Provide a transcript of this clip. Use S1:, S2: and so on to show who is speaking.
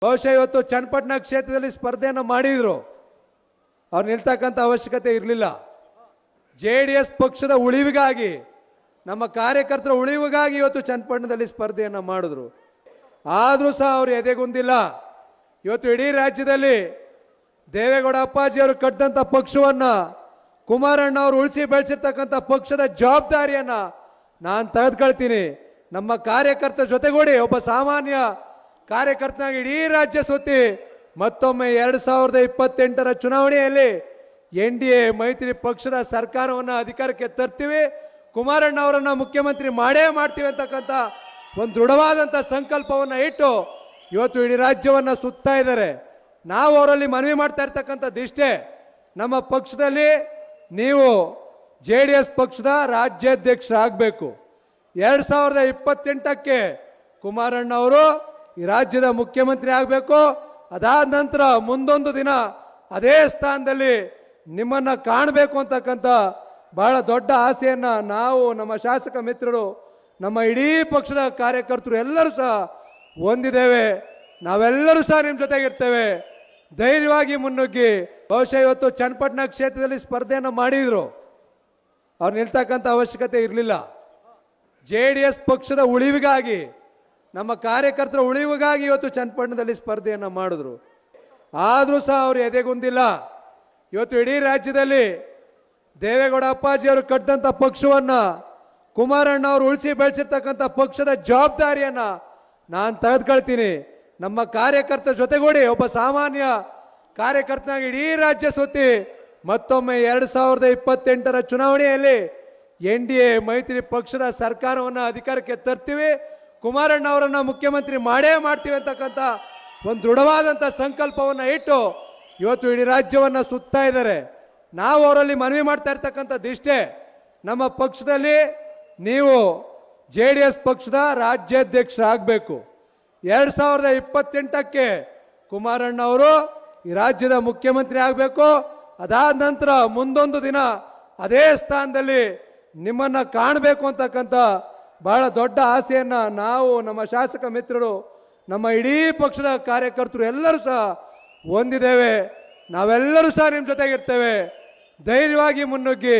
S1: ಬಹುಶಃ ಇವತ್ತು ಚನ್ನಪಟ್ಟಣ ಕ್ಷೇತ್ರದಲ್ಲಿ ಸ್ಪರ್ಧೆಯನ್ನು ಮಾಡಿದ್ರು, ಅವ್ರು ನಿಲ್ತಕ್ಕಂಥ ಅವಶ್ಯಕತೆ ಇರಲಿಲ್ಲ. JDS ಪಕ್ಷದ ಉಳಿವಿಗಾಗಿ, ನಮ್ಮ ಕಾರ್ಯಕರ್ತರ ಉಳಿವಿಗಾಗಿ ಇವತ್ತು ಚನ್ನಪಟ್ಟಣದಲ್ಲಿ ಸ್ಪರ್ಧೆಯನ್ನು ಮಾಡಿದ್ರು. ಆದರೂ ಸಹ ಅವರು ಎದೆಗುಂದಿಲ್ಲ. ಇವತ್ತು ಇಡೀ ರಾಜ್ಯದಲ್ಲಿ ದೇವೇಗೌಡ ಅಪ್ಪಾಜಿಯವರು ಕಟ್ಟಿದಂಥ ಪಕ್ಷವನ್ನ, ಕುಮಾರಣ್ಣ ಅವರು ಉಳಿಸಿ ಬೆಳೆಸಿರ್ತಕ್ಕಂಥ ಪಕ್ಷದ ಜವಾಬ್ದಾರಿಯನ್ನ ನಾನು ತೆಗೆದುಕೊಳ್ತೀನಿ. ನಮ್ಮ ಕಾರ್ಯಕರ್ತರ ಜೊತೆಗೂಡಿ ಒಬ್ಬ ಸಾಮಾನ್ಯ ಕಾರ್ಯಕರ್ತನಾಗಿ ಇಡೀ ರಾಜ್ಯ ಸುತ್ತಿ ಮತ್ತೊಮ್ಮೆ 2028ರ ಚುನಾವಣೆಯಲ್ಲಿ NDA ಮೈತ್ರಿ ಪಕ್ಷದ ಸರ್ಕಾರವನ್ನು ಅಧಿಕಾರಕ್ಕೆ ತರ್ತೀವಿ, ಕುಮಾರಣ್ಣ ಅವರನ್ನ ಮುಖ್ಯಮಂತ್ರಿ ಮಾಡೇ ಮಾಡ್ತೀವಿ ಅಂತಕ್ಕಂಥ ಒಂದು ದೃಢವಾದಂಥ ಸಂಕಲ್ಪವನ್ನು ಇಟ್ಟು ಇವತ್ತು ಇಡೀ ರಾಜ್ಯವನ್ನ ಸುತ್ತಾ ಇದ್ದಾರೆ. ನಾವು ಅವರಲ್ಲಿ ಮನವಿ ಮಾಡ್ತಾ ಇರ್ತಕ್ಕಂಥದ್ದು ಇಷ್ಟೇ, ನಮ್ಮ ಪಕ್ಷದಲ್ಲಿ ನೀವು JDS ಪಕ್ಷದ ರಾಜ್ಯಾಧ್ಯಕ್ಷರಾಗಬೇಕು. 2028ಕ್ಕೆ ಕುಮಾರಣ್ಣ ಅವರು ಈ ರಾಜ್ಯದ ಮುಖ್ಯಮಂತ್ರಿ ಆಗಬೇಕು. ಅದಾದ ನಂತರ ಮುಂದೊಂದು ದಿನ ಅದೇ ಸ್ಥಾನದಲ್ಲಿ ನಿಮ್ಮನ್ನ ಕಾಣಬೇಕು ಅಂತಕ್ಕಂಥ ಬಹಳ ದೊಡ್ಡ ಆಸೆಯನ್ನ ನಾವು, ನಮ್ಮ ಶಾಸಕ ಮಿತ್ರರು, ನಮ್ಮ ಇಡೀ ಪಕ್ಷದ ಕಾರ್ಯಕರ್ತರು ಎಲ್ಲರೂ ಸಹ ಹೊಂದಿದ್ದೇವೆ. ನಾವೆಲ್ಲರೂ ಸಹ ನಿಮ್ಮ ಜೊತೆಗಿರ್ತೇವೆ. ಧೈರ್ಯವಾಗಿ ಮುನ್ನುಗ್ಗಿ. ಬಹುಶಃ ಇವತ್ತು ಚನ್ನಪಟ್ಟಣ ಕ್ಷೇತ್ರದಲ್ಲಿ ಸ್ಪರ್ಧೆಯನ್ನು ಮಾಡಿದ್ರು, ಅವ್ರು ನಿಲ್ತಕ್ಕಂಥ ಅವಶ್ಯಕತೆ ಇರಲಿಲ್ಲ. JDS ಪಕ್ಷದ ಉಳಿವಿಗಾಗಿ, ನಮ್ಮ ಕಾರ್ಯಕರ್ತರ ಉಳಿವಿಗಾಗಿ ಇವತ್ತು ಚನ್ನಪಟ್ಟಣದಲ್ಲಿ ಸ್ಪರ್ಧೆಯನ್ನು ಮಾಡಿದ್ರು. ಆದರೂ ಸಹ ಅವರು ಎದೆಗುಂದಿಲ್ಲ. ಇವತ್ತು ಇಡೀ ರಾಜ್ಯದಲ್ಲಿ ದೇವೇಗೌಡ ಅಪ್ಪಾಜಿಯವರು ಕಟ್ಟಿದಂಥ ಪಕ್ಷವನ್ನ, ಕುಮಾರಣ್ಣ ಅವರು ಉಳಿಸಿ ಬೆಳೆಸಿರ್ತಕ್ಕಂಥ ಪಕ್ಷದ ಜವಾಬ್ದಾರಿಯನ್ನ ನಾನು ತೆಗೆದುಕೊಳ್ತೀನಿ. ನಮ್ಮ ಕಾರ್ಯಕರ್ತರ ಜೊತೆಗೂಡಿ ಒಬ್ಬ ಸಾಮಾನ್ಯ ಕಾರ್ಯಕರ್ತನಾಗಿ ಇಡೀ ರಾಜ್ಯ ಸುತ್ತಿ ಮತ್ತೊಮ್ಮೆ 2028ರ ಚುನಾವಣೆಯಲ್ಲಿ NDA ಮೈತ್ರಿ ಪಕ್ಷದ ಸರ್ಕಾರವನ್ನು ಅಧಿಕಾರಕ್ಕೆ ತರ್ತೀವಿ, ಕುಮಾರಣ್ಣ ಅವರನ್ನ ಮುಖ್ಯಮಂತ್ರಿ ಮಾಡೇ ಮಾಡ್ತೀವಿ ಅಂತಕ್ಕಂಥ ಒಂದು ದೃಢವಾದಂಥ ಸಂಕಲ್ಪವನ್ನು ಇಟ್ಟು ಇವತ್ತು ಇಡೀ ರಾಜ್ಯವನ್ನ ಸುತ್ತಾ ಇದ್ದಾರೆ. ನಾವು ಅವರಲ್ಲಿ ಮನವಿ ಮಾಡ್ತಾ ಇರ್ತಕ್ಕಂಥದ್ದು ಇಷ್ಟೇ, ನಮ್ಮ ಪಕ್ಷದಲ್ಲಿ ನೀವು JDS ಪಕ್ಷದ ರಾಜ್ಯಾಧ್ಯಕ್ಷರಾಗಬೇಕು. 2028ಕ್ಕೆ ಕುಮಾರಣ್ಣ ಅವರು ಈ ರಾಜ್ಯದ ಮುಖ್ಯಮಂತ್ರಿ ಆಗಬೇಕು. ಅದಾದ ನಂತರ ಮುಂದೊಂದು ದಿನ ಅದೇ ಸ್ಥಾನದಲ್ಲಿ ನಿಮ್ಮನ್ನ ಕಾಣಬೇಕು ಅಂತಕ್ಕಂಥ ಬಹಳ ದೊಡ್ಡ ಆಸೆಯನ್ನ ನಾವು, ನಮ್ಮ ಶಾಸಕ ಮಿತ್ರರು, ನಮ್ಮ ಇಡೀ ಪಕ್ಷದ ಕಾರ್ಯಕರ್ತರು ಎಲ್ಲರೂ ಸಹ ಹೊಂದಿದ್ದೇವೆ. ನಾವೆಲ್ಲರೂ ಸಹ ನಿಮ್ಮ ಜೊತೆಗಿರ್ತೇವೆ. ಧೈರ್ಯವಾಗಿ ಮುನ್ನುಗ್ಗಿ.